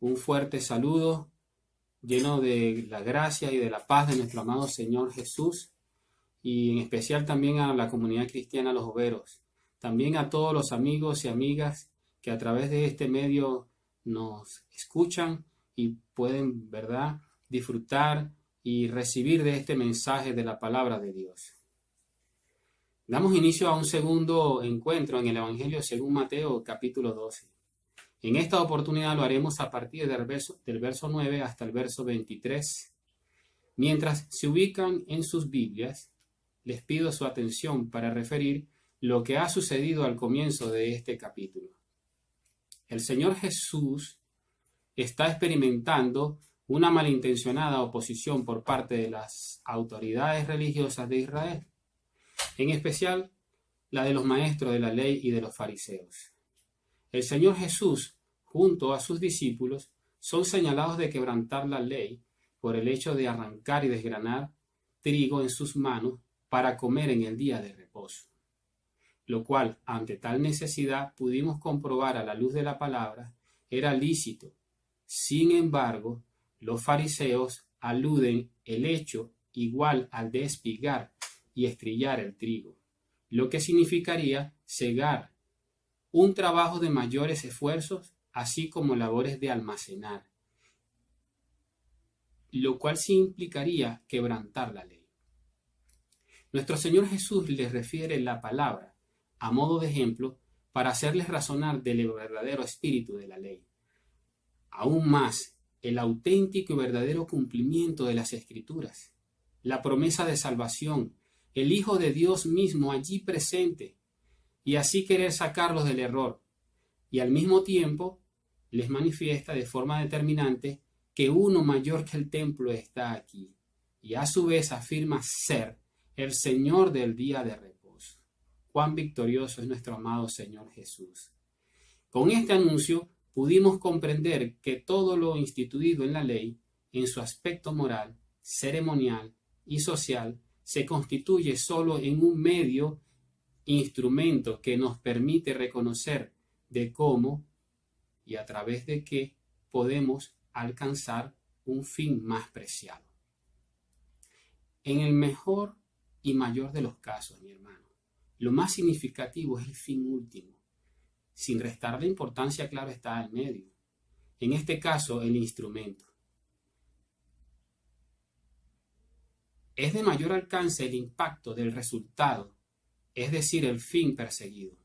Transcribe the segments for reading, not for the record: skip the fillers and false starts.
un fuerte saludo lleno de la gracia y de la paz de nuestro amado Señor Jesús, y en especial también a la comunidad cristiana Los Overos, también a todos los amigos y amigas que a través de este medio nos escuchan y pueden, ¿verdad?, disfrutar y recibir de este mensaje de la palabra de Dios. Damos inicio a un segundo encuentro en el Evangelio según Mateo, capítulo 12. En esta oportunidad lo haremos a partir del verso 9 hasta el verso 23. Mientras se ubican en sus Biblias, les pido su atención para referir lo que ha sucedido al comienzo de este capítulo. El Señor Jesús está experimentando una malintencionada oposición por parte de las autoridades religiosas de Israel, en especial la de los maestros de la ley y de los fariseos. El Señor Jesús, junto a sus discípulos, son señalados de quebrantar la ley por el hecho de arrancar y desgranar trigo en sus manos para comer en el día de reposo, lo cual, ante tal necesidad, pudimos comprobar a la luz de la palabra, era lícito. Sin embargo, los fariseos aluden el hecho igual al de espigar y estrillar el trigo, lo que significaría cegar, un trabajo de mayores esfuerzos, así como labores de almacenar, lo cual sí implicaría quebrantar la ley. Nuestro Señor Jesús les refiere la palabra a modo de ejemplo para hacerles razonar del verdadero espíritu de la ley. Aún más, el auténtico y verdadero cumplimiento de las Escrituras, la promesa de salvación, el Hijo de Dios mismo allí presente, y así querer sacarlos del error, y al mismo tiempo les manifiesta de forma determinante que uno mayor que el templo está aquí, y a su vez afirma ser el Señor del día de reposo. Cuán victorioso es nuestro amado Señor Jesús. Con este anuncio pudimos comprender que todo lo instituido en la ley, en su aspecto moral, ceremonial y social, se constituye solo en un medio instrumento que nos permite reconocer de cómo y a través de qué podemos alcanzar un fin más preciado. En el mejor y mayor de los casos, mi hermano, lo más significativo es el fin último, sin restar la importancia, claro está, al medio. En este caso, el instrumento. Es de mayor alcance el impacto del resultado, es decir, el fin perseguido.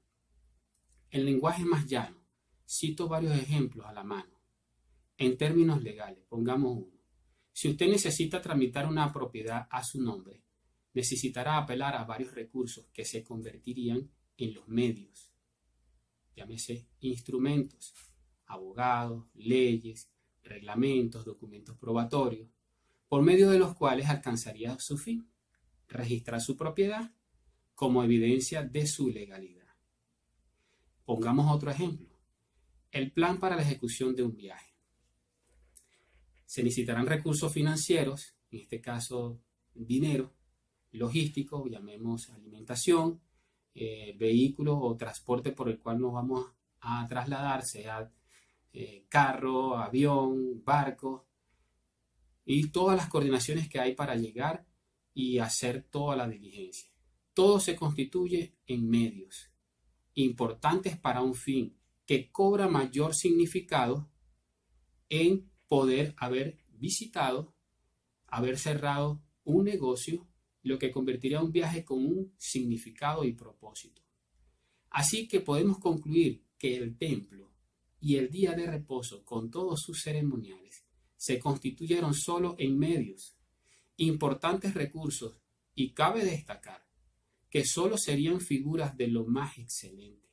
En lenguaje más llano, cito varios ejemplos a la mano. En términos legales, pongamos uno. Si usted necesita tramitar una propiedad a su nombre, necesitará apelar a varios recursos que se convertirían en los medios. Llámese instrumentos, abogados, leyes, reglamentos, documentos probatorios, por medio de los cuales alcanzaría su fin, registrar su propiedad como evidencia de su legalidad. Pongamos otro ejemplo. El plan para la ejecución de un viaje. Se necesitarán recursos financieros, en este caso dinero, logístico, llamemos alimentación, vehículo o transporte por el cual nos vamos a trasladar, sea carro, avión, barco, y todas las coordinaciones que hay para llegar y hacer toda la diligencia. Todo se constituye en medios importantes para un fin que cobra mayor significado en poder haber visitado, haber cerrado un negocio, lo que convertiría un viaje con un significado y propósito. Así que podemos concluir que el templo y el día de reposo, con todos sus ceremoniales, se constituyeron solo en medios, importantes recursos, y cabe destacar que solo serían figuras de lo más excelente,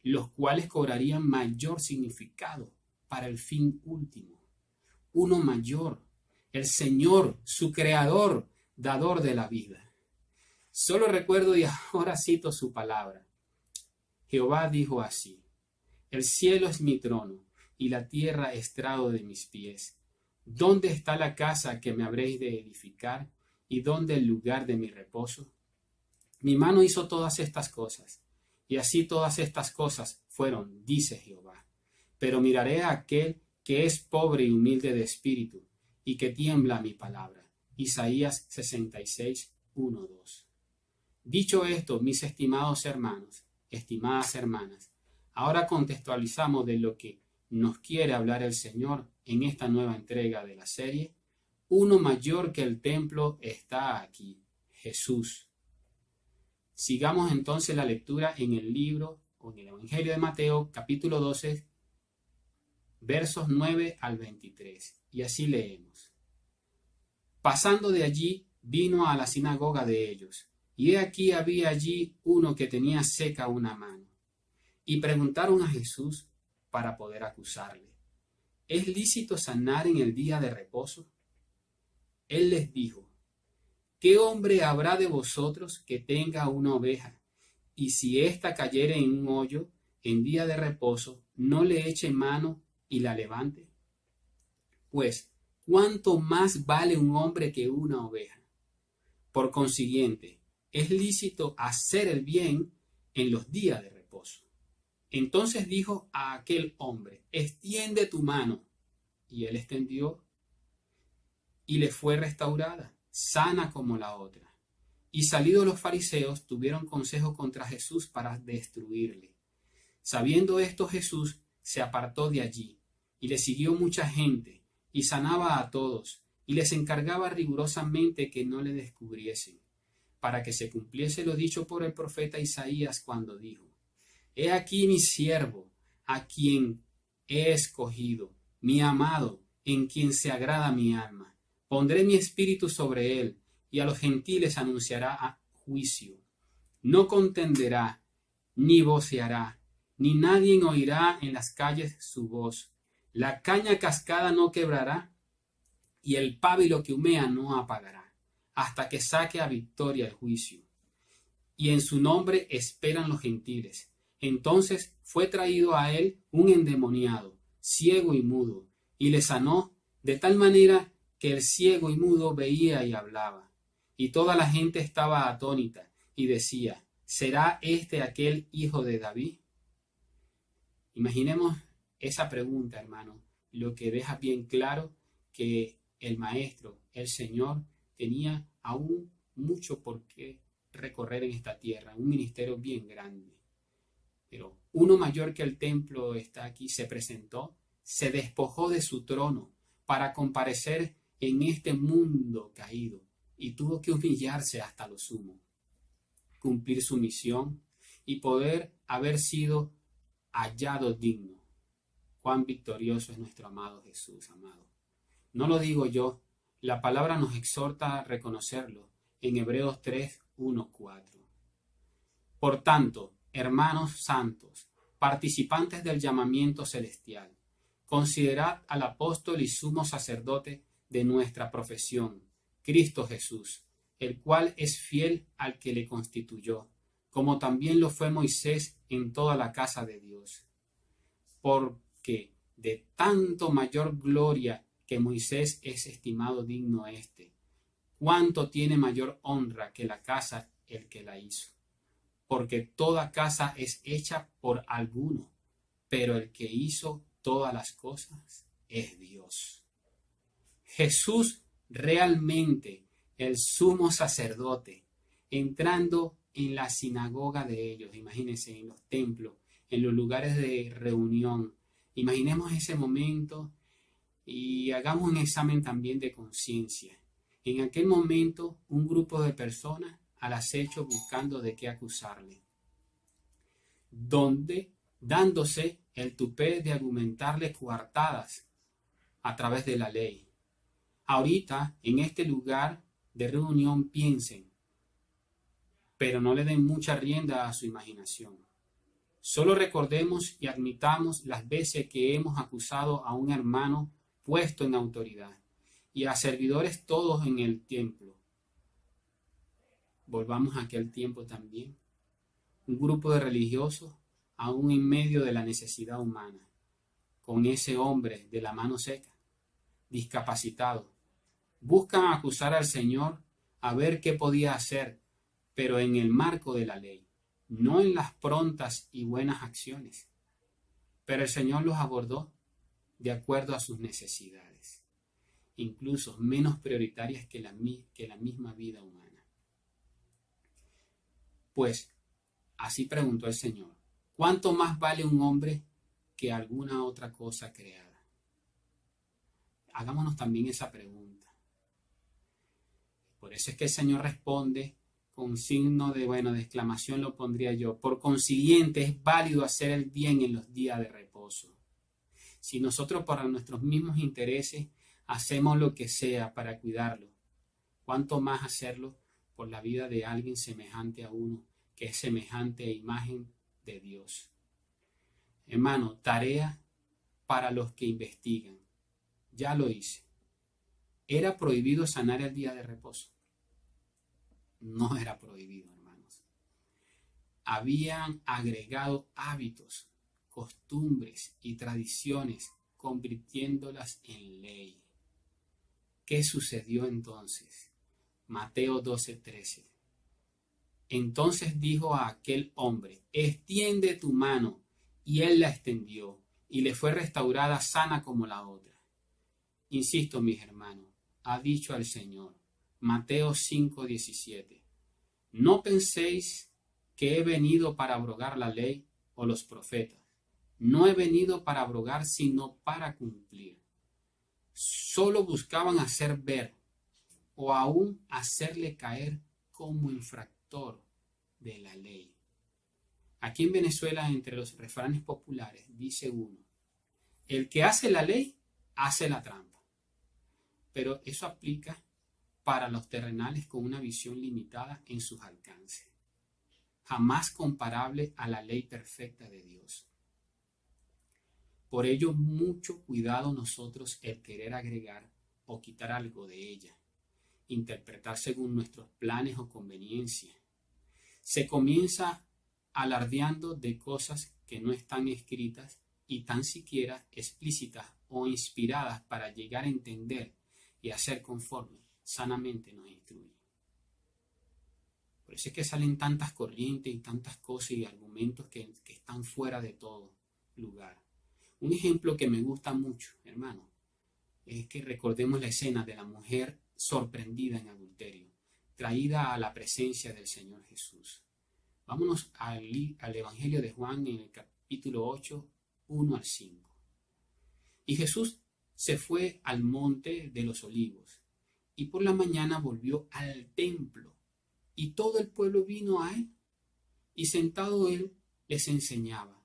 los cuales cobrarían mayor significado para el fin último, uno mayor, el Señor, su creador, dador de la vida. Solo recuerdo y ahora cito su palabra. Jehová dijo así: el cielo es mi trono y la tierra estrado de mis pies. ¿Dónde está la casa que me habréis de edificar y dónde el lugar de mi reposo? Mi mano hizo todas estas cosas, y así todas estas cosas fueron, dice Jehová. Pero miraré a aquel que es pobre y humilde de espíritu, y que tiembla a mi palabra. Isaías 66, 1, 2. Dicho esto, mis estimados hermanos, estimadas hermanas, ahora contextualizamos de lo que nos quiere hablar el Señor en esta nueva entrega de la serie. Uno mayor que el templo está aquí, Jesús. Sigamos entonces la lectura en el libro o en el Evangelio de Mateo, capítulo 12, versos 9 al 23. Y así leemos. Pasando de allí, vino a la sinagoga de ellos, y he aquí había allí uno que tenía seca una mano. Y preguntaron a Jesús para poder acusarle: ¿es lícito sanar en el día de reposo? Él les dijo: ¿qué hombre habrá de vosotros que tenga una oveja, y si ésta cayere en un hoyo en día de reposo, no le eche mano y la levante? Pues, ¿cuánto más vale un hombre que una oveja? Por consiguiente, es lícito hacer el bien en los días de reposo. Entonces dijo a aquel hombre: extiende tu mano. Y él extendió, y le fue restaurada, sana como la otra. Y salidos los fariseos, tuvieron consejo contra Jesús para destruirle. Sabiendo esto, Jesús se apartó de allí, y le siguió mucha gente, y sanaba a todos, y les encargaba rigurosamente que no le descubriesen, para que se cumpliese lo dicho por el profeta Isaías cuando dijo: He aquí mi siervo, a quien he escogido, mi amado, en quien se agrada mi alma. Pondré mi espíritu sobre él, y a los gentiles anunciará a juicio. No contenderá, ni voceará, ni nadie oirá en las calles su voz. La caña cascada no quebrará, y el pábilo que humea no apagará, hasta que saque a victoria el juicio. Y en su nombre esperan los gentiles. Entonces fue traído a él un endemoniado, ciego y mudo, y le sanó de tal manera que el ciego y mudo veía y hablaba. Y toda la gente estaba atónita y decía: ¿será este aquel hijo de David? Imaginemos esa pregunta, hermano, lo que deja bien claro que el Maestro, el Señor, tenía aún mucho por qué recorrer en esta tierra, un ministerio bien grande. Pero uno mayor que el templo está aquí, se presentó, se despojó de su trono para comparecer en este mundo caído y tuvo que humillarse hasta lo sumo, cumplir su misión y poder haber sido hallado digno. Cuán victorioso es nuestro amado Jesús, amado. No lo digo yo, la palabra nos exhorta a reconocerlo en Hebreos 3, 1, 4. Por tanto, hermanos santos, participantes del llamamiento celestial, considerad al apóstol y sumo sacerdote de nuestra profesión, Cristo Jesús, el cual es fiel al que le constituyó, como también lo fue Moisés en toda la casa de Dios. Porque de tanto mayor gloria que Moisés es estimado digno éste, cuánto tiene mayor honra que la casa el que la hizo. Porque toda casa es hecha por alguno, pero el que hizo todas las cosas es Dios. Jesús realmente, el sumo sacerdote, entrando en la sinagoga de ellos, imagínense, en los templos, en los lugares de reunión. Imaginemos ese momento y hagamos un examen también de conciencia. En aquel momento, un grupo de personas al acecho buscando de qué acusarle, donde dándose el tupé de argumentarle coartadas a través de la ley. Ahorita, en este lugar de reunión, piensen, pero no le den mucha rienda a su imaginación. Solo recordemos y admitamos las veces que hemos acusado a un hermano puesto en autoridad y a servidores todos en el templo. Volvamos a aquel tiempo también. Un grupo de religiosos, aún en medio de la necesidad humana, con ese hombre de la mano seca, discapacitado, buscan acusar al Señor a ver qué podía hacer, pero en el marco de la ley, no en las prontas y buenas acciones. Pero el Señor los abordó de acuerdo a sus necesidades, incluso menos prioritarias que la misma vida humana. Pues, así preguntó el Señor, ¿cuánto más vale un hombre que alguna otra cosa creada? Hagámonos también esa pregunta. Por eso es que el Señor responde con signo de exclamación, lo pondría yo. Por consiguiente, es válido hacer el bien en los días de reposo. Si nosotros para nuestros mismos intereses hacemos lo que sea para cuidarlo, ¿cuánto más hacerlo por la vida de alguien semejante a uno, que es semejante a imagen de Dios? Hermano, tarea para los que investigan. Ya lo hice. ¿Era prohibido sanar el día de reposo? No era prohibido, hermanos. Habían agregado hábitos, costumbres y tradiciones, convirtiéndolas en ley. ¿Qué sucedió entonces? Mateo 12:13. Entonces dijo a aquel hombre, extiende tu mano, y él la extendió, y le fue restaurada sana como la otra. Insisto, mis hermanos, ha dicho el Señor, Mateo 5:17, no penséis que he venido para abrogar la ley o los profetas. No he venido para abrogar, sino para cumplir. Solo buscaban hacer ver o aún hacerle caer como infractor de la ley. Aquí en Venezuela, entre los refranes populares, dice uno, el que hace la ley, hace la trampa. Pero eso aplica para los terrenales con una visión limitada en sus alcances, jamás comparable a la ley perfecta de Dios. Por ello, mucho cuidado nosotros el querer agregar o quitar algo de ella, interpretar según nuestros planes o conveniencias. Se comienza alardeando de cosas que no están escritas y tan siquiera explícitas o inspiradas para llegar a entender y hacer conforme sanamente nos instruye. Por eso es que salen tantas corrientes y tantas cosas y argumentos que están fuera de todo lugar. Un ejemplo que me gusta mucho, hermano, es que recordemos la escena de la mujer sorprendida en adulterio, traída a la presencia del Señor Jesús. Vámonos al Evangelio de Juan en el capítulo 8, 1 al 5. Y Jesús se fue al monte de los olivos y por la mañana volvió al templo y todo el pueblo vino a él y sentado él les enseñaba.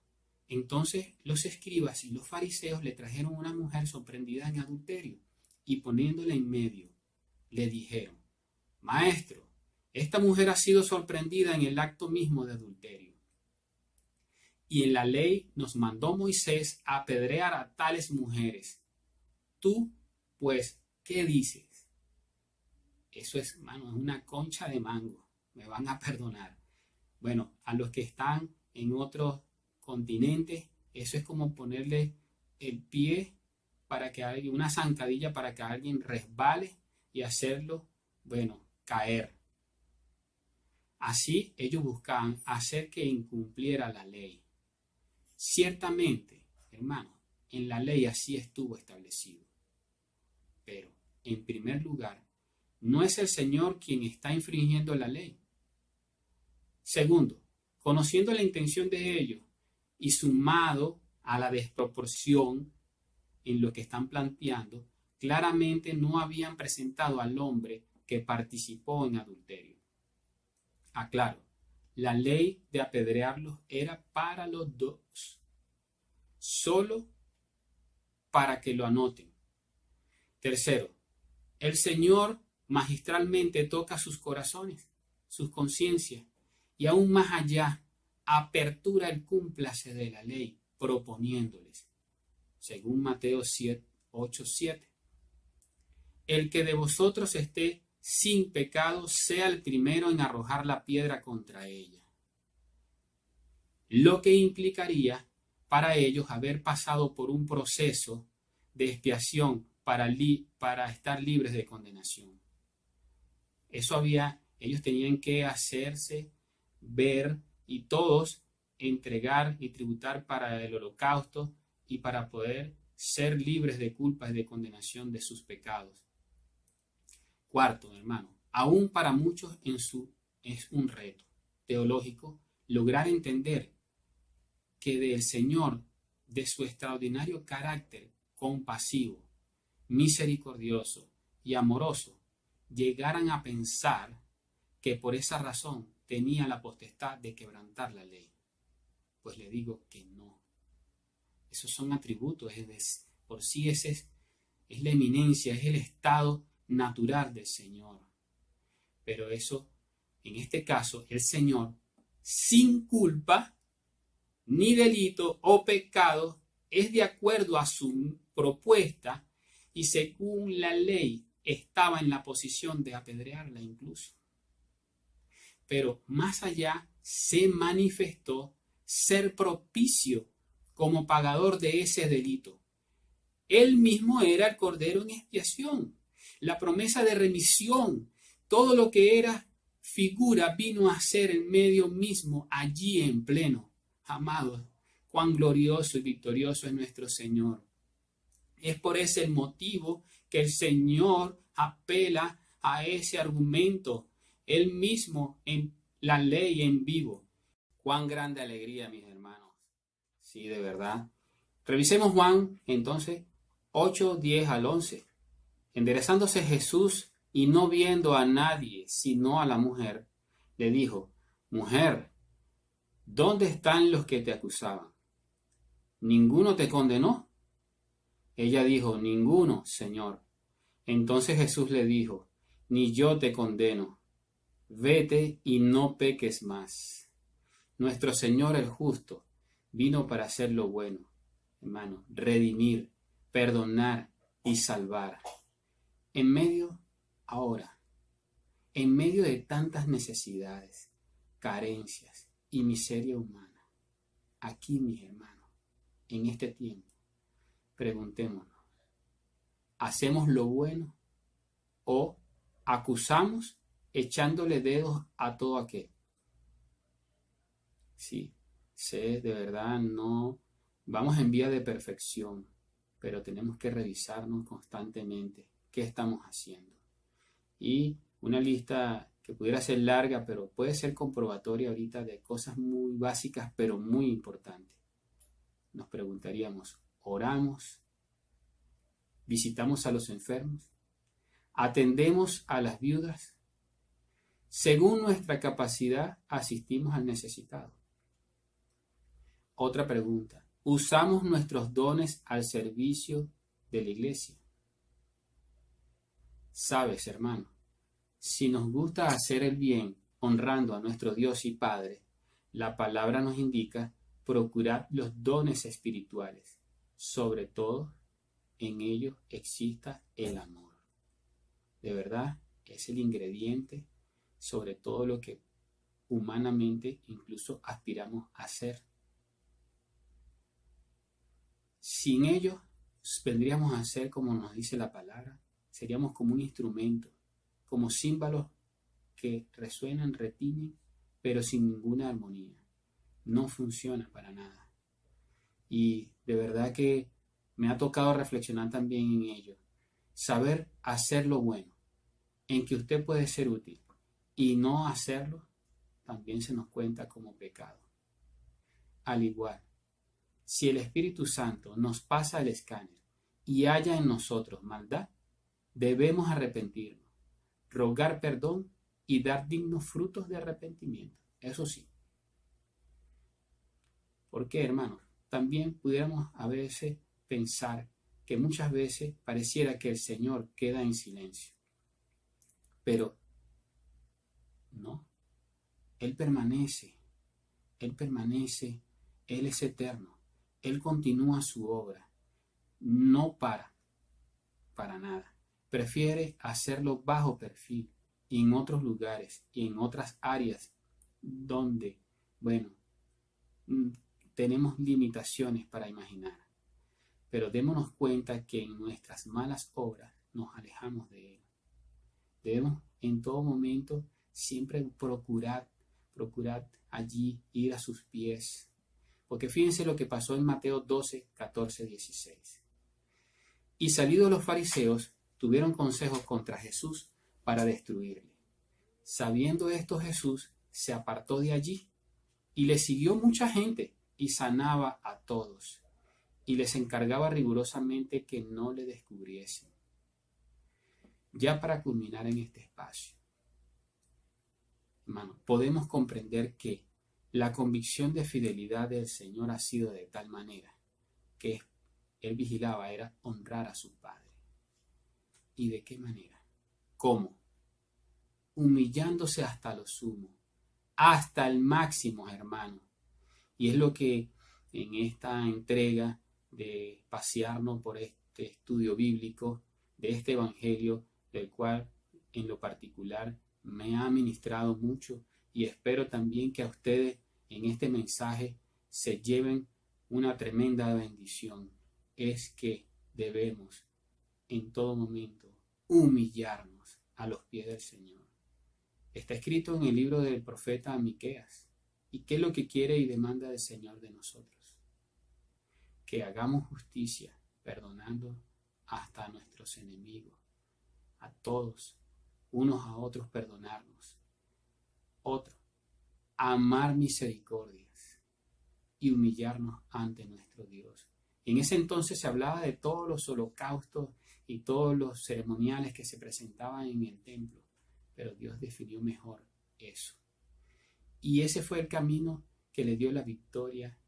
Entonces los escribas y los fariseos le trajeron una mujer sorprendida en adulterio y poniéndola en medio le dijeron, Maestro, esta mujer ha sido sorprendida en el acto mismo de adulterio. Y en la ley nos mandó Moisés a apedrear a tales mujeres. Tú, pues, ¿qué dices? Eso es, hermano, es una concha de mango. Me van a perdonar. Bueno, a los que están en otros continentes, eso es como ponerle el pie para que alguien, una zancadilla para que alguien resbale y hacerlo, caer. Así ellos buscaban hacer que incumpliera la ley. Ciertamente, hermano, en la ley así estuvo establecido. Pero, en primer lugar, no es el Señor quien está infringiendo la ley. Segundo, conociendo la intención de ellos y sumado a la desproporción en lo que están planteando, claramente no habían presentado al hombre que participó en adulterio. Aclaro, la ley de apedrearlos era para los dos, solo para que lo anoten. Tercero, el Señor magistralmente toca sus corazones, sus conciencias, y aún más allá, apertura el cúmplice de la ley, proponiéndoles, según Mateo 8:7, el que de vosotros esté sin pecado sea el primero en arrojar la piedra contra ella. Lo que implicaría para ellos haber pasado por un proceso de expiación para estar libres de condenación. Ellos tenían que hacerse ver y todos entregar y tributar para el holocausto y para poder ser libres de culpa y de condenación de sus pecados. Cuarto, hermano, aún para muchos es un reto teológico lograr entender que del Señor, de su extraordinario carácter compasivo, misericordioso y amoroso, llegaran a pensar que por esa razón tenía la potestad de quebrantar la ley. Pues le digo que no. Esos son atributos, por sí es la eminencia, es el estado natural del Señor. Pero eso, en este caso, el Señor, sin culpa, ni delito o pecado, es de acuerdo a su propuesta y según la ley estaba en la posición de apedrearla incluso. Pero más allá se manifestó ser propicio como pagador de ese delito. Él mismo era el Cordero en expiación, la promesa de remisión, todo lo que era figura vino a ser en medio mismo allí en pleno. Amados, cuán glorioso y victorioso es nuestro Señor. Es por ese motivo que el Señor apela a ese argumento, Él mismo en la ley en vivo. Cuán grande alegría, mis hermanos. Sí, de verdad. Revisemos Juan, entonces, 8, 10 al 11. Enderezándose Jesús y no viendo a nadie, sino a la mujer, le dijo: Mujer, ¿dónde están los que te acusaban? ¿Ninguno te condenó? Ella dijo: Ninguno, Señor. Entonces Jesús le dijo: Ni yo te condeno. Vete y no peques más. Nuestro Señor el justo vino para hacer lo bueno, hermano, redimir, perdonar y salvar. En medio de tantas necesidades, carencias y miseria humana, aquí, mis hermanos, en este tiempo, preguntémonos: ¿hacemos lo bueno o acusamos echándole dedos a todo aquel? Sí, sé, de verdad, no vamos en vía de perfección, pero tenemos que revisarnos constantemente qué estamos haciendo. Y una lista que pudiera ser larga, pero puede ser comprobatoria ahorita de cosas muy básicas, pero muy importantes. Nos preguntaríamos: ¿oramos? ¿Visitamos a los enfermos? ¿Atendemos a las viudas? Según nuestra capacidad, asistimos al necesitado. Otra pregunta: ¿usamos nuestros dones al servicio de la iglesia? Sabes, hermano, si nos gusta hacer el bien honrando a nuestro Dios y Padre, la palabra nos indica procurar los dones espirituales. Sobre todo, en ellos exista el amor. De verdad, es el ingrediente sobre todo lo que humanamente incluso aspiramos a hacer. Sin ellos vendríamos a ser, como nos dice la palabra, seríamos como un instrumento, como címbalos que resuenan, retiñen, pero sin ninguna armonía. No funciona para nada. Y de verdad que me ha tocado reflexionar también en ello. Saber hacer lo bueno, en que usted puede ser útil, y no hacerlo, también se nos cuenta como pecado. Al igual, si el Espíritu Santo nos pasa el escáner y haya en nosotros maldad, debemos arrepentirnos, rogar perdón y dar dignos frutos de arrepentimiento. Eso sí. ¿Por qué, hermanos? También pudiéramos a veces pensar que muchas veces pareciera que el Señor queda en silencio. Pero no. Él permanece, Él es eterno, Él continúa su obra, no para nada. Prefiere hacerlo bajo perfil y en otros lugares y en otras áreas donde, bueno, tenemos limitaciones para imaginar. Pero démonos cuenta que en nuestras malas obras nos alejamos de Él. Debemos en todo momento siempre procurar allí ir a sus pies. Porque fíjense lo que pasó en Mateo 12, 14, 16. Y salidos los fariseos, tuvieron consejos contra Jesús para destruirle. Sabiendo esto, Jesús se apartó de allí y le siguió mucha gente y sanaba a todos y les encargaba rigurosamente que no le descubriesen. Ya para culminar en este espacio, hermano, podemos comprender que la convicción de fidelidad del Señor ha sido de tal manera que Él vigilaba era honrar a su Padre. ¿Y de qué manera? ¿Cómo? Humillándose hasta lo sumo, hasta el máximo, hermano. Y es lo que en esta entrega de pasearnos por este estudio bíblico, de este evangelio, del cual en lo particular me ha ministrado mucho, y espero también que a ustedes en este mensaje se lleven una tremenda bendición, es que debemos en todo momento humillarnos a los pies del Señor. Está escrito en el libro del profeta Miqueas. ¿Y qué es lo que quiere y demanda el Señor de nosotros? Que hagamos justicia, perdonando hasta a nuestros enemigos, a todos, unos a otros perdonarnos. Otro, amar misericordias y humillarnos ante nuestro Dios. En ese entonces se hablaba de todos los holocaustos y todos los ceremoniales que se presentaban en el templo, pero Dios definió mejor eso. Y ese fue el camino que le dio la victoria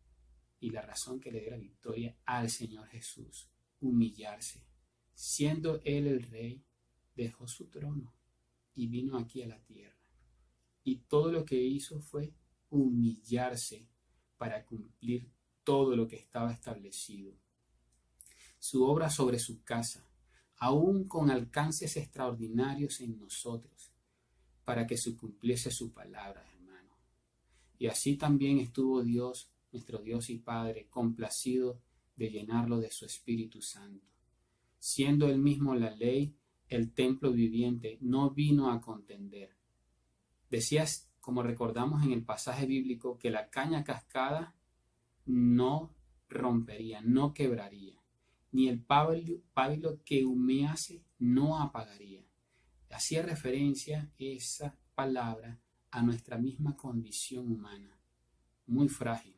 y la razón que le dio la victoria al Señor Jesús, humillarse. Siendo Él el Rey, dejó su trono y vino aquí a la tierra. Y todo lo que hizo fue humillarse para cumplir todo lo que estaba establecido. Su obra sobre su casa, aún con alcances extraordinarios en nosotros, para que se cumpliese su palabra, hermano. Y así también estuvo Dios, nuestro Dios y Padre, complacido de llenarlo de su Espíritu Santo. Siendo Él mismo la ley, el templo viviente no vino a contender. Decías, como recordamos en el pasaje bíblico, que la caña cascada no rompería, no quebraría, ni el pábilo que humease no apagaría. Hacía referencia esa palabra a nuestra misma condición humana, muy frágil,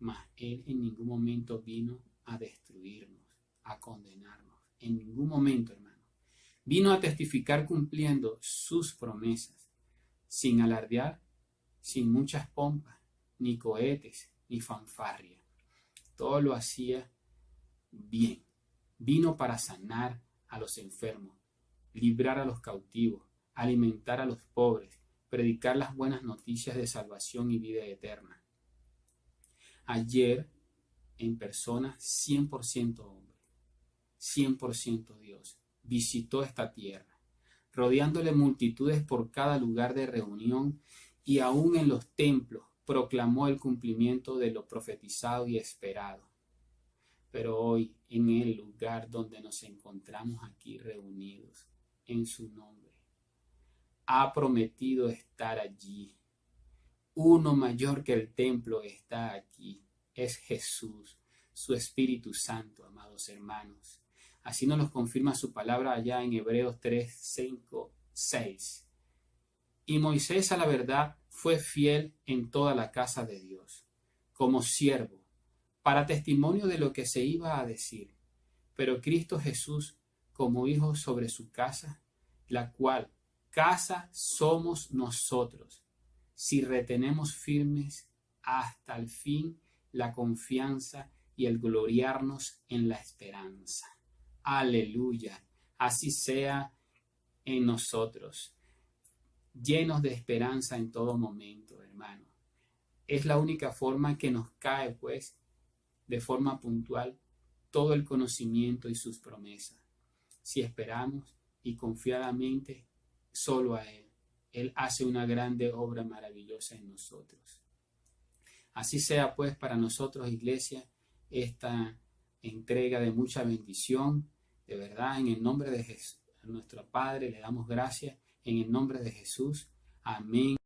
mas Él en ningún momento vino a destruirnos, a condenarnos, en ningún momento, hermano. Vino a testificar cumpliendo sus promesas, sin alardear, sin muchas pompas, ni cohetes, ni fanfarria. Todo lo hacía bien. Vino para sanar a los enfermos, librar a los cautivos, alimentar a los pobres, predicar las buenas noticias de salvación y vida eterna. Ayer, en persona, 100% hombre, 100% Dios, visitó esta tierra, rodeándole multitudes por cada lugar de reunión y aún en los templos proclamó el cumplimiento de lo profetizado y esperado. Pero hoy, en el lugar donde nos encontramos aquí reunidos, en su nombre, ha prometido estar allí. Uno mayor que el templo está aquí. Es Jesús, su Espíritu Santo, amados hermanos. Así nos lo confirma su palabra allá en Hebreos 3, 5, 6. Y Moisés, a la verdad, fue fiel en toda la casa de Dios, como siervo, para testimonio de lo que se iba a decir. Pero Cristo Jesús, como hijo sobre su casa, la cual casa somos nosotros, si retenemos firmes hasta el fin la confianza y el gloriarnos en la esperanza. Aleluya. Así sea en nosotros, llenos de esperanza en todo momento, hermano. Es la única forma que nos cae, pues, de forma puntual, todo el conocimiento y sus promesas. Si esperamos y confiadamente solo a Él, Él hace una grande obra maravillosa en nosotros. Así sea, pues, para nosotros, iglesia, esta entrega de mucha bendición. De verdad, en el nombre de Jesús, a nuestro Padre, le damos gracias. En el nombre de Jesús. Amén.